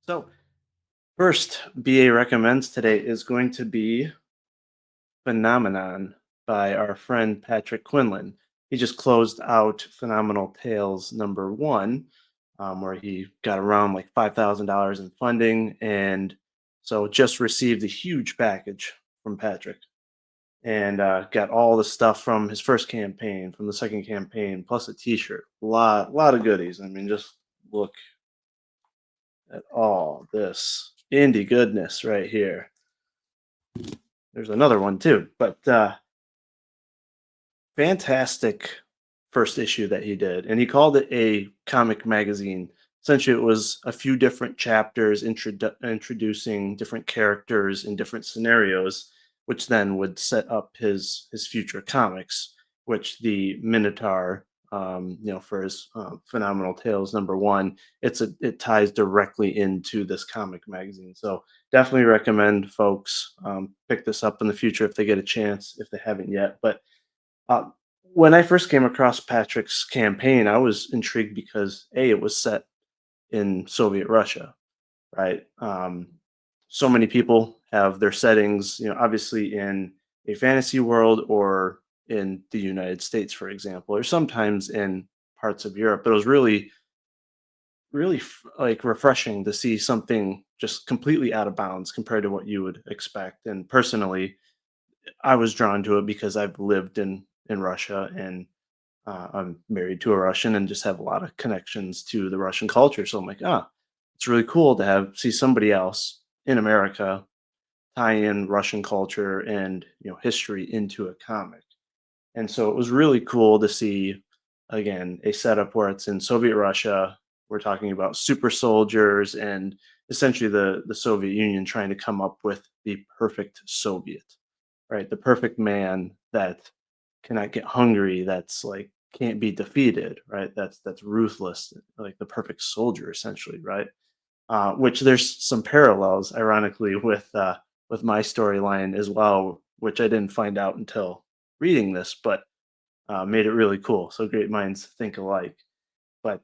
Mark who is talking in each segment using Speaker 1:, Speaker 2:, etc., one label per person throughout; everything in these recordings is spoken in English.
Speaker 1: So, first BA recommends today is going to be Phenomenon by our friend Patrick Quinlan. He just closed out Phenomenal Tales #1, where he got around like $5,000 in funding, and so just received a huge package from Patrick, and got all the stuff from his first campaign, from the second campaign, plus a T-shirt. Lot of goodies. I mean, just look at all this indie goodness right here. There's another one too, but fantastic first issue that he did, and he called it a comic magazine. Essentially, it was a few different chapters introducing different characters in different scenarios, which then would set up his future comics. Which the Minotaur, for his Phenomenal Tales #1, it ties directly into this comic magazine. So definitely recommend folks pick this up in the future if they get a chance, if they haven't yet. But uh, when I first came across Patrick's campaign, I was intrigued because it was set in Soviet Russia, right? So many people have their settings, obviously in a fantasy world or in the United States, for example, or sometimes in parts of Europe. But it was really like refreshing to see something just completely out of bounds compared to what you would expect. And personally, I was drawn to it because I've lived in Russia, and I'm married to a Russian and just have a lot of connections to the Russian culture. So I'm like, it's really cool to have see somebody else in America tie in Russian culture and history into a comic. And so it was really cool to see again a setup where it's in Soviet Russia. We're talking about super soldiers and essentially the Soviet Union trying to come up with the perfect Soviet, right? The perfect man that cannot get hungry, that's like can't be defeated, right? That's ruthless, like the perfect soldier, essentially, right? Which there's some parallels, ironically, with my storyline as well, which I didn't find out until reading this, but made it really cool. So great minds think alike. But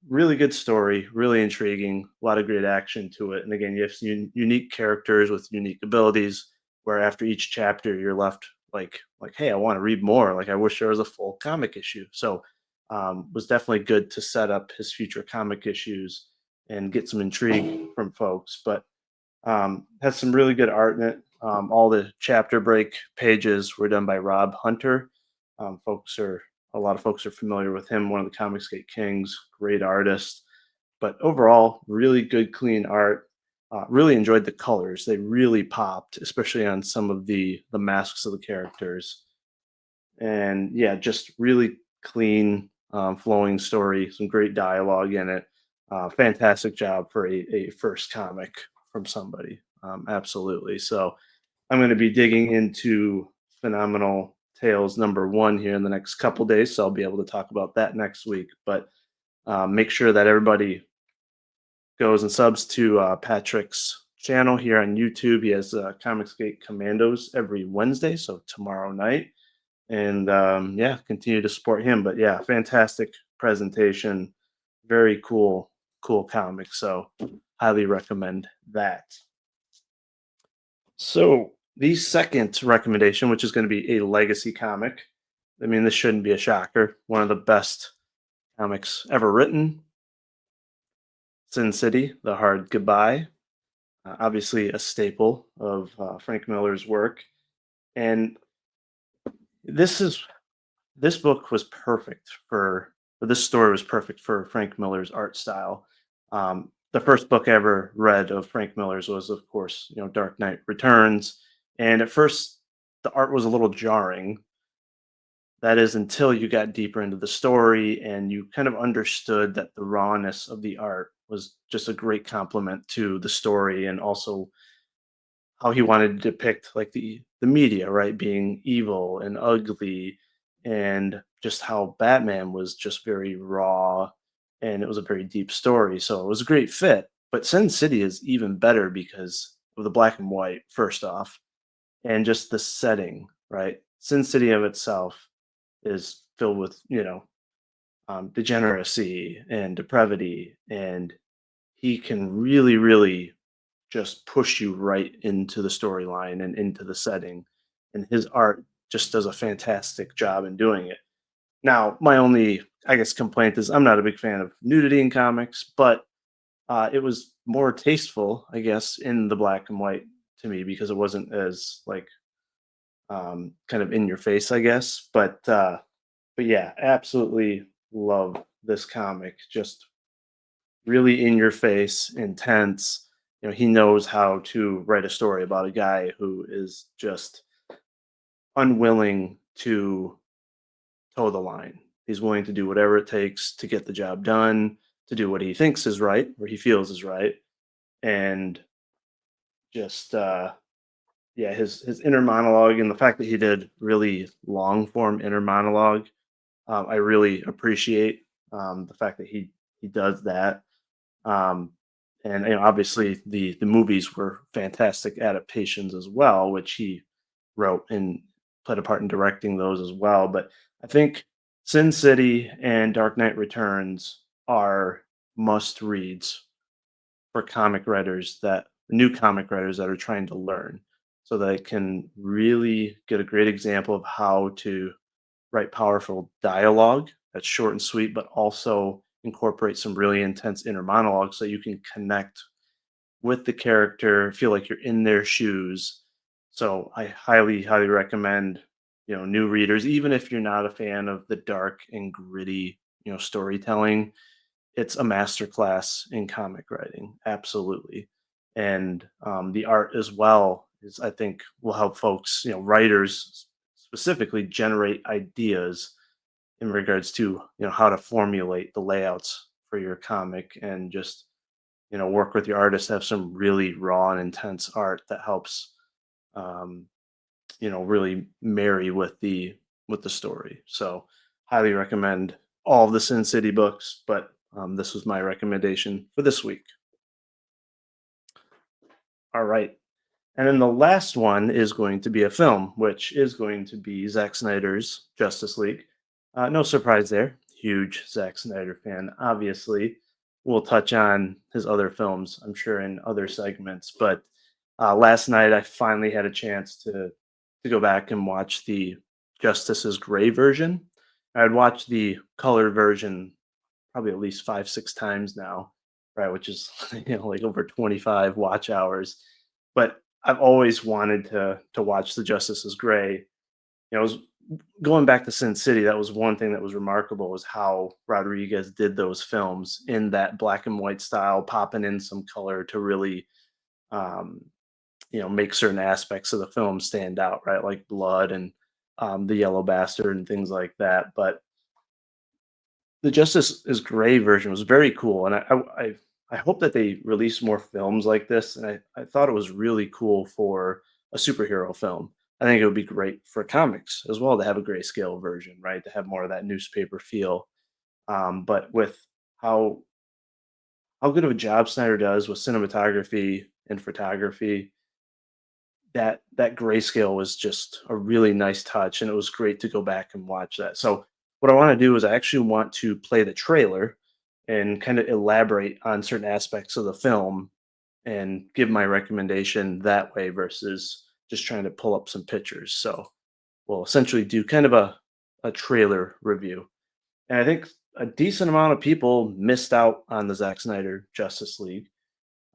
Speaker 1: really good story, really intriguing, a lot of great action to it. And again, you have some unique characters with unique abilities. Where after each chapter, you're left like, hey, I want to read more. Like I wish there was a full comic issue. So was definitely good to set up his future comic issues and get some intrigue from folks. But has some really good art in it. All the chapter break pages were done by Rob Hunter. Folks are A lot of folks are familiar with him, one of the Comicsgate Kings, great artist. But overall, really good, clean art. Really enjoyed the colors; they really popped, especially on some of the masks of the characters. And yeah, just really clean, flowing story. Some great dialogue in it. Fantastic job for a first comic from somebody. Absolutely. So I'm going to be digging into Phenomenal Tales #1 here in the next couple days, so I'll be able to talk about that next week. But make sure that everybody goes and subs to Patrick's channel here on YouTube. He has Comicsgate Commandos every Wednesday, so tomorrow night. And yeah, continue to support him. But yeah, fantastic presentation, very cool comic. So highly recommend that. So the second recommendation, which is going to be a legacy comic. I mean, this shouldn't be a shocker. One of the best comics ever written. Sin City: The Hard Goodbye. Obviously, a staple of Frank Miller's work. And this is this book was perfect or this story was perfect for Frank Miller's art style. The first book I ever read of Frank Miller's was, of course, Dark Knight Returns. And at first, the art was a little jarring. That is until you got deeper into the story and you kind of understood that the rawness of the art was just a great compliment to the story, and also how he wanted to depict like the media, right, being evil and ugly, and just how Batman was just very raw, and it was a very deep story. So it was a great fit. But Sin City is even better because of the black and white, first off, and just the setting, right? Sin City of itself is filled with, degeneracy and depravity, and he can really, really just push you right into the storyline and into the setting. And his art just does a fantastic job in doing it. Now, my only, I guess, complaint is I'm not a big fan of nudity in comics, but it was more tasteful, I guess, in the black and white to me because it wasn't as like kind of in your face, I guess. But yeah, absolutely love this comic. Just really in your face, intense. You know, he knows how to write a story about a guy who is just unwilling to toe the line. He's willing to do whatever it takes to get the job done, to do what he thinks is right, or he feels is right, and just yeah, his inner monologue and the fact that he did really long form inner monologue, I really appreciate the fact that he does that. Um, and obviously the movies were fantastic adaptations as well, which he wrote and played a part in directing those as well. But I think Sin City and Dark Knight Returns are must reads for comic writers that new comic writers that are trying to learn so they can really get a great example of how to write powerful dialogue that's short and sweet, but also incorporate some really intense inner monologue so you can connect with the character, feel like you're in their shoes. So I highly, highly recommend, new readers, even if you're not a fan of the dark and gritty, storytelling, it's a masterclass in comic writing, absolutely. And the art as well is, I think, will help folks, writers specifically generate ideas in regards to how to formulate the layouts for your comic and just work with your artist to have some really raw and intense art that helps um, really marry with the story. So highly recommend all of the Sin City books, but this was my recommendation for this week. All right. And then the last one is going to be a film, which is going to be Zack Snyder's Justice League. No surprise there. Huge Zack Snyder fan, obviously. We'll touch on his other films, I'm sure, in other segments. But last night, I finally had a chance to go back and watch the Justice's Gray version. I'd watched the colored version probably at least 5, 6 times now, right? Which is like over 25 watch hours. But I've always wanted to watch The Justice is Gray. I was going back to Sin City. That was one thing that was remarkable was how Rodriguez did those films in that black and white style, popping in some color to really, um, make certain aspects of the film stand out, right? Like blood and the yellow bastard and things like that. But the Justice is Gray version was very cool, and I hope that they release more films like this. And I thought it was really cool for a superhero film. I think it would be great for comics as well to have a grayscale version, right? To have more of that newspaper feel. But with how how good of a job Snyder does with cinematography and photography, that grayscale was just a really nice touch, and it was great to go back and watch that. So what I want to do is I actually want to play the trailer and kind of elaborate on certain aspects of the film and give my recommendation that way versus just trying to pull up some pictures. So we'll essentially do kind of a trailer review. And I think a decent amount of people missed out on the Zack Snyder Justice League,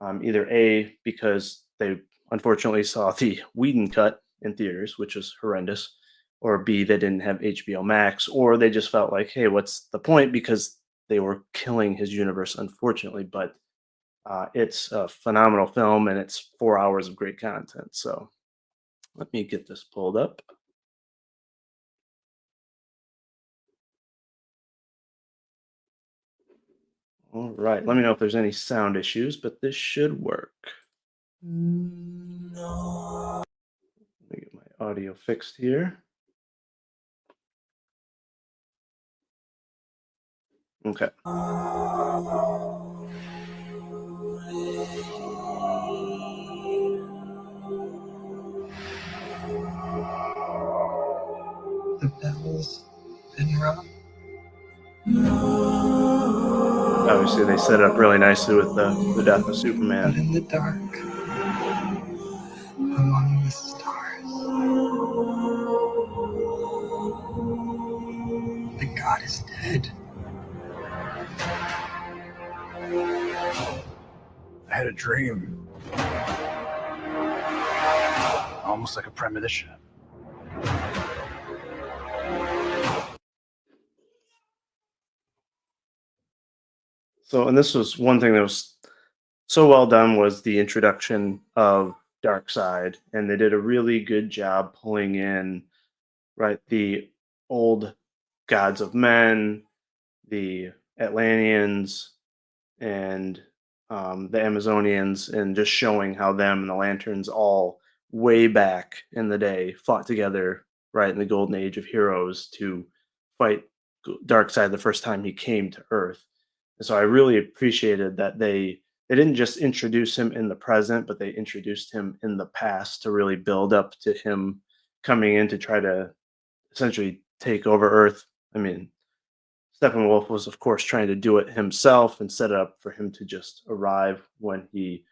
Speaker 1: either A, because they unfortunately saw the Whedon cut in theaters, which was horrendous, or B, they didn't have HBO Max, or they just felt like, hey, what's the point? Because they were killing his universe, unfortunately. But it's a phenomenal film and it's 4 hours of great content. So let me get this pulled up. All right. Let me know if there's any sound issues, but this should work. Let me get my audio fixed here. Okay.
Speaker 2: The bells been rung.
Speaker 1: obviously they set it up really nicely with the death of
Speaker 2: But
Speaker 1: Superman.
Speaker 2: in the dark, among the stars, the god is dead.
Speaker 3: I had a dream. Almost like a premonition.
Speaker 1: So, and this was one thing that was so well done was the introduction of Darkseid, and they did a really good job pulling in right the old gods of men, the Atlanteans, and the Amazonians, and just showing how them and the Lanterns all way back in the day fought together, right in the golden age of heroes to fight Darkseid the first time he came to Earth. And so I really appreciated that they didn't just introduce him in the present, but they introduced him in the past to really build up to him coming in to try to essentially take over Earth. I mean, Steppenwolf was, of course, trying to do it himself and set it up for him to just arrive when he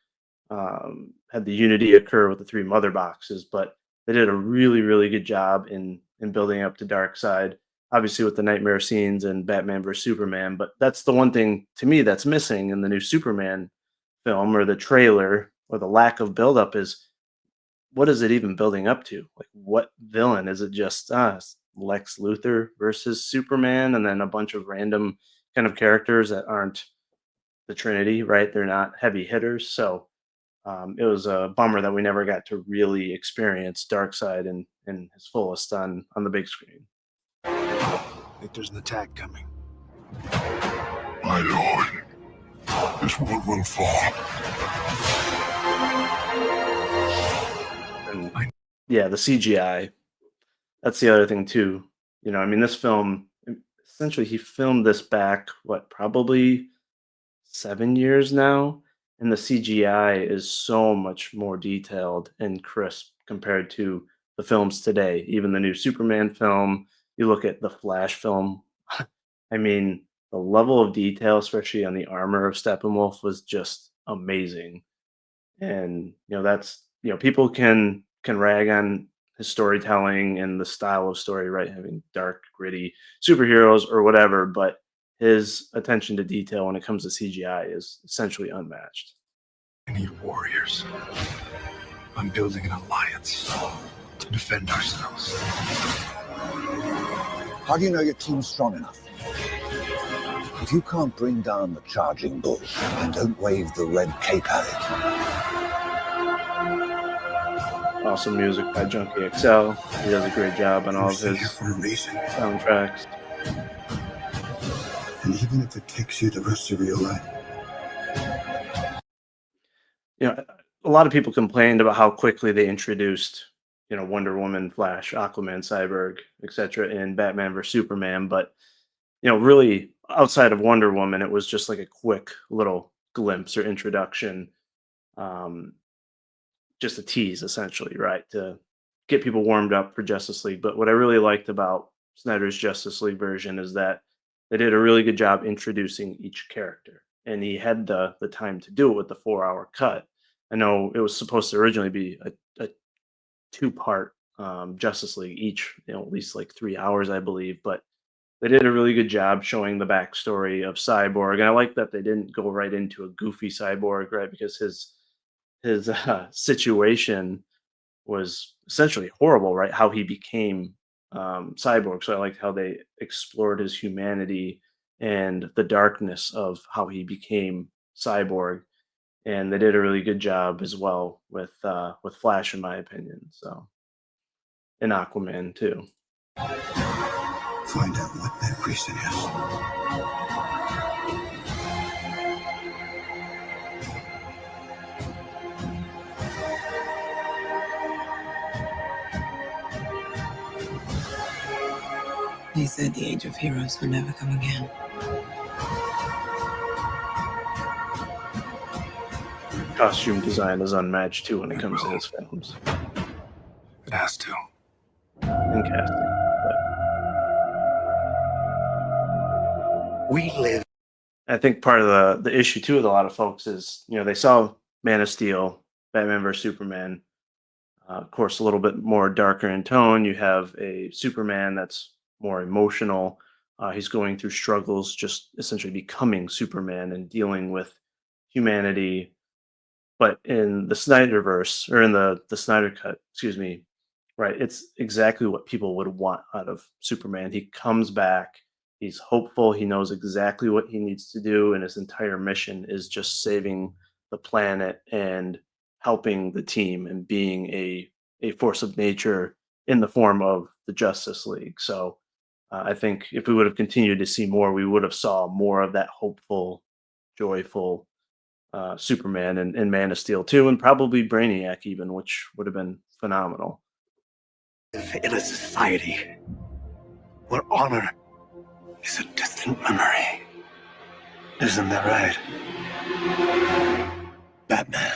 Speaker 1: had the unity occur with the three mother boxes. But they did a really, really good job in building up to Darkseid. Obviously, with the nightmare scenes and Batman vs Superman, but that's the one thing to me that's missing in the new Superman film or the trailer or the lack of buildup is what is it even building up to? Like, what villain is it? Just Lex Luthor versus Superman, and then a bunch of random kind of characters that aren't the Trinity, right? They're not heavy hitters. So it was a bummer that we never got to really experience Darkseid in his fullest on the big screen.
Speaker 3: I think there's an attack coming.
Speaker 4: My lord, this world will fall.
Speaker 1: And yeah, the CGI. That's the other thing too. I mean, this film essentially he filmed this back what probably 7 years now, and the CGI is so much more detailed and crisp compared to the films today. Even the new Superman film, you look at the Flash film. I mean, the level of detail, especially on the armor of Steppenwolf, was just amazing. And that's people can rag on his storytelling and the style of story, right? Having dark, gritty superheroes or whatever, but his attention to detail when it comes to CGI is essentially unmatched.
Speaker 3: I need warriors. I'm building an alliance to defend ourselves.
Speaker 5: How do you know your team's strong enough? If you can't bring down the charging bull, then don't wave the red cape at it.
Speaker 1: Awesome music by Junkie XL. He does a great job on all of his
Speaker 3: For a reason.
Speaker 1: soundtracks.
Speaker 3: And even if it takes you the rest of your life.
Speaker 1: A lot of people complained about how quickly they introduced, Wonder Woman, Flash, Aquaman, Cyborg, etc. in Batman vs Superman, but really outside of Wonder Woman, it was just like a quick little glimpse or introduction, just a tease essentially, right, to get people warmed up for Justice League. But what I really liked about Snyder's Justice League version is that they did a really good job introducing each character, and he had the time to do it with the 4 hour cut. I know it was supposed to originally be a two-part Justice League, each at least like 3 hours, I believe, but they did a really good job showing the backstory of Cyborg, and I like that they didn't go right into a goofy Cyborg, right? Because his situation was essentially horrible, right? How he became Cyborg. So I liked how they explored his humanity and the darkness of how he became Cyborg, and they did a really good job as well with Flash, in my opinion. So, and Aquaman too.
Speaker 3: Find out what that reason is.
Speaker 2: They said the age of heroes would never come again.
Speaker 1: Costume design is unmatched too when it comes to his films
Speaker 3: It has to.
Speaker 1: and casting. But
Speaker 3: We live.
Speaker 1: I think part of the issue too with a lot of folks is, they saw Man of Steel, Batman vs Superman. Of course, a little bit more darker in tone. You have a Superman that's more emotional. He's going through struggles, just essentially becoming Superman and dealing with humanity. But in the Snyderverse, or in the Snyder cut, excuse me, right, it's exactly what people would want out of Superman. He comes back, he's hopeful, he knows exactly what he needs to do, and his entire mission is just saving the planet and helping the team and being a force of nature in the form of the Justice League. So I think if we would have continued to see more, we would have saw more of that hopeful, joyful Superman and Man of Steel too, and probably Brainiac even, which would have been phenomenal.
Speaker 3: In a society where honor is a distant memory. Isn't that right? Batman.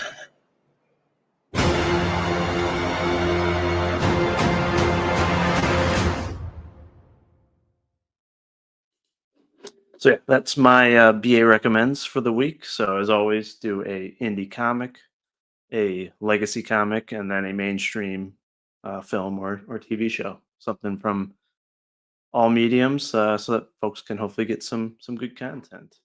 Speaker 1: So yeah, that's my BA recommends for the week. So as always, do a indie comic, a legacy comic, and then a mainstream film or TV show. Something from all mediums, so that folks can hopefully get some good content.